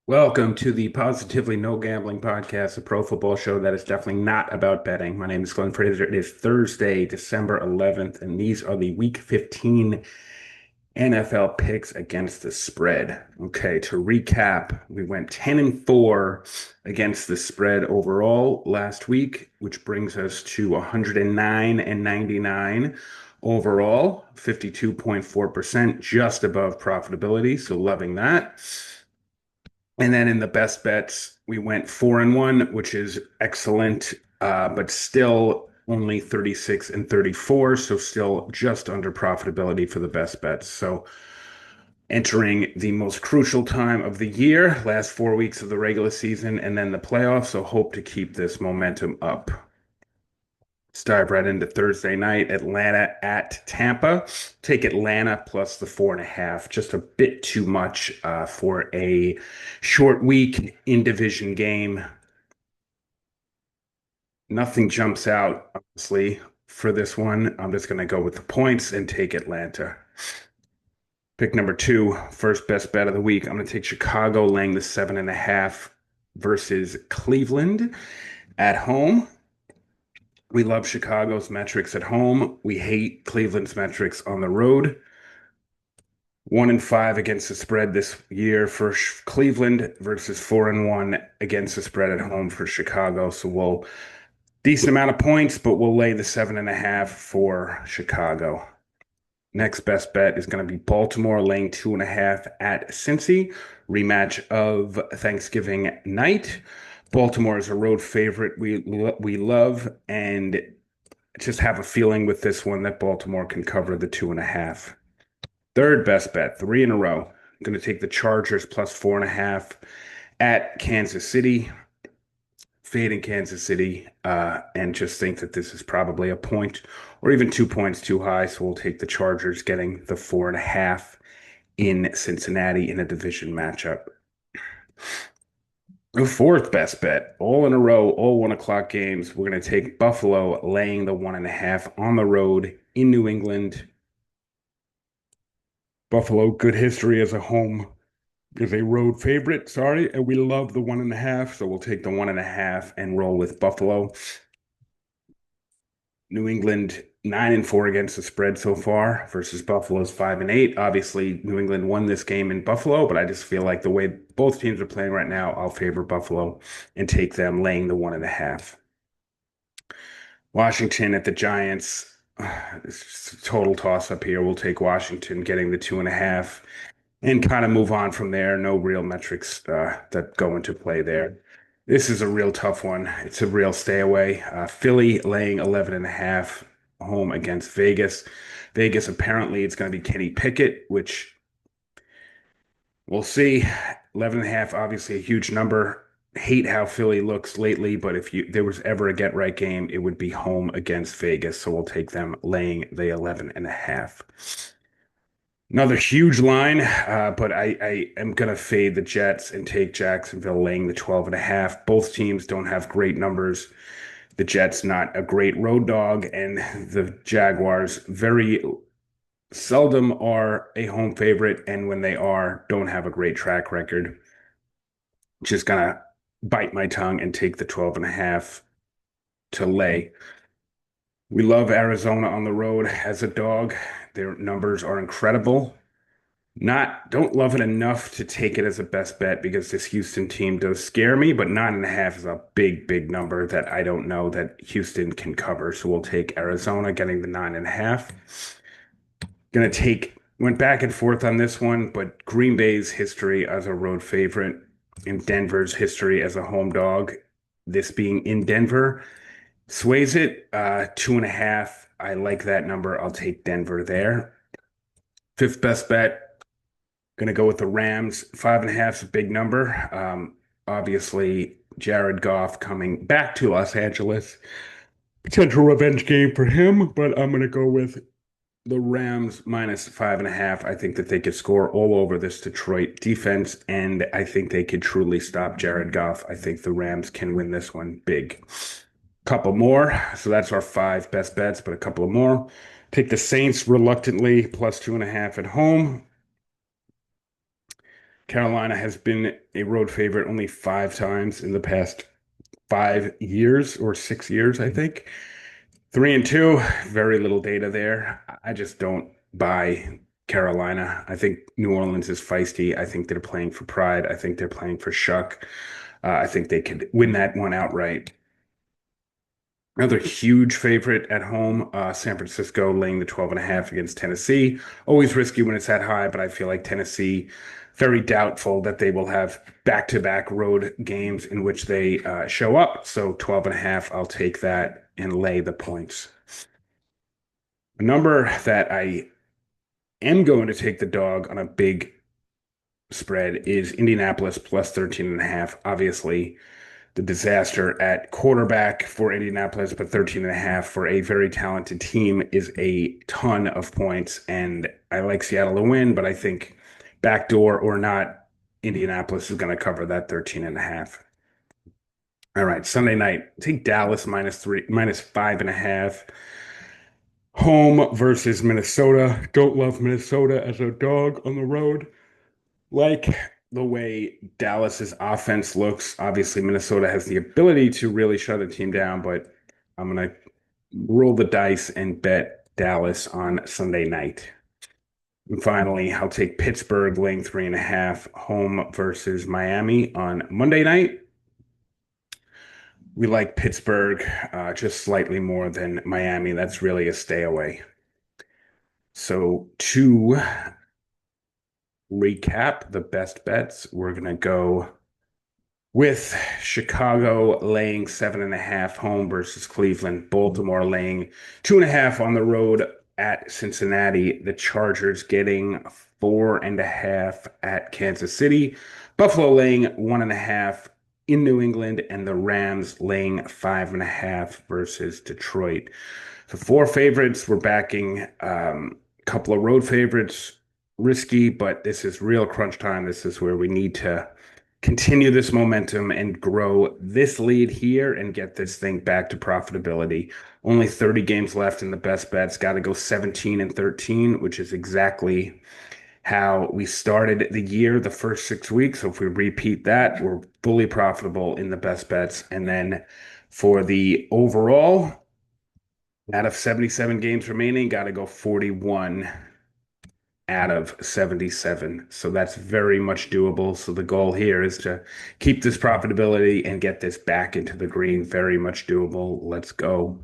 Welcome to the Positively No Gambling Podcast, a pro football show that is definitely not about betting. My name is Glenn Fraser. It is Thursday, December 11th, and these are the Week 15 NFL picks against the spread. Okay, to recap, we went 10 and 4 against the spread overall last week, which brings us to 109 and 99 overall, 52.4%, just above profitability. So loving that. And then in the best bets, we went 4 and 1, which is excellent, but still only 36 and 34. So still just under profitability for the best bets. So entering the most crucial time of the year, last 4 weeks of the regular season, and then the playoffs. So hope to keep this momentum up. Let's dive right into Thursday night. Atlanta at Tampa. Take Atlanta plus the 4.5. Just a bit too much for a short week in division game. Nothing jumps out, honestly, for this one. I'm just going to go with the points and take Atlanta. Pick number two, first best bet of the week. I'm going to take Chicago laying the 7.5 versus Cleveland at home. We love Chicago's metrics at home. We hate Cleveland's metrics on the road. 1 and 5 against the spread this year for Cleveland versus 4 and 1 against the spread at home for Chicago. So we'll decent amount of points, but we'll lay the 7.5 for Chicago. Next best bet is going to be Baltimore laying 2.5 at Cincy, rematch of Thanksgiving night. Baltimore is a road favorite we love, and just have a feeling with this one that Baltimore can cover the 2.5. Third best bet, three in a row. I'm going to take the Chargers plus 4.5 at Kansas City. Fading Kansas City, and just think that this is probably a point or even 2 points too high. So we'll take the Chargers getting the 4.5 in Cincinnati in a division matchup. The fourth best bet, all in a row, all 1 o'clock games. We're going to take Buffalo laying the 1.5 on the road in New England. Buffalo, good history as a home, is a road favorite, sorry, and we love the 1.5, so we'll take the 1.5 and roll with Buffalo. New England 9 and 4 against the spread so far versus Buffalo's 5 and 8. Obviously, New England won this game in Buffalo, but I just feel like the way both teams are playing right now, I'll favor Buffalo and take them laying the 1.5. Washington at the Giants. It's just a total toss up here. We'll take Washington getting the 2.5 and kind of move on from there. No real metrics that go into play there. This is a real tough one. It's a real stay away. Philly laying 11.5 home against Vegas. Vegas, apparently, it's going to be Kenny Pickett, which we'll see. 11.5, obviously a huge number. Hate how Philly looks lately, but if there was ever a get right game, it would be home against Vegas. So we'll take them laying the 11.5. Another huge line, but I am going to fade the Jets and take Jacksonville laying the 12.5. Both teams don't have great numbers. The Jets not a great road dog, and the Jaguars very seldom are a home favorite, and when they are, don't have a great track record. Just gonna bite my tongue and take the 12.5 to lay. We love Arizona on the road as a dog. Their numbers are incredible. Don't love it enough to take it as a best bet because this Houston team does scare me, but 9.5 is a big, big number that I don't know that Houston can cover. So we'll take Arizona getting the 9.5. Went back and forth on this one, but Green Bay's history as a road favorite and Denver's history as a home dog, this being in Denver, sways it. 2.5. I like that number. I'll take Denver there. Fifth best bet. Going to go with the Rams. 5.5 is a big number. Obviously, Jared Goff coming back to Los Angeles. Potential revenge game for him, but I'm going to go with the Rams minus 5.5. I think that they could score all over this Detroit defense, and I think they could truly stop Jared Goff. I think the Rams can win this one big. Couple more. So that's our 5 best bets, but a couple of more. Take the Saints reluctantly plus 2.5 at home. Carolina has been a road favorite only 5 times in the past 5 years or 6 years, I think. 3-2, very little data there. I just don't buy Carolina. I think New Orleans is feisty. I think they're playing for pride. I think they're playing for Shuck. I think they could win that one outright. Another huge favorite at home, San Francisco laying the 12 and a half against Tennessee. Always risky when it's that high, but I feel like Tennessee, very doubtful that they will have back-to-back road games in which they show up. So 12 and a half, I'll take that and lay the points. A number that I am going to take the dog on a big spread is Indianapolis plus 13 and a half. Obviously, the disaster at quarterback for Indianapolis, but 13 and a half for a very talented team is a ton of points. And I like Seattle to win, but I think backdoor or not, Indianapolis is going to cover that 13 and a half. All right, Sunday night, take Dallas minus 5.5. Home versus Minnesota. Don't love Minnesota as a dog on the road. Like the way Dallas's offense looks, obviously Minnesota has the ability to really shut a team down, but I'm gonna roll the dice and bet Dallas on Sunday night. And finally, I'll take Pittsburgh laying 3.5 home versus Miami on Monday night. We like Pittsburgh just slightly more than Miami. That's really a stay away. So to recap the best bets, we're gonna go with Chicago laying 7.5 home versus Cleveland, Baltimore laying 2.5 on the road at Cincinnati, the Chargers getting 4.5 at Kansas City, Buffalo laying 1.5 in New England, and the Rams laying 5.5 versus Detroit. So four favorites. We're backing a couple of road favorites. Risky, but this is real crunch time. This is where we need to continue this momentum and grow this lead here and get this thing back to profitability. Only 30 games left in the best bets. Got to go 17 and 13, which is exactly how we started the year, the first 6 weeks. So if we repeat that, we're fully profitable in the best bets. And then for the overall, out of 77 games remaining, got to go 41 out of 77. So that's very much doable. So the goal here is to keep this profitability and get this back into the green. Very much doable. Let's go.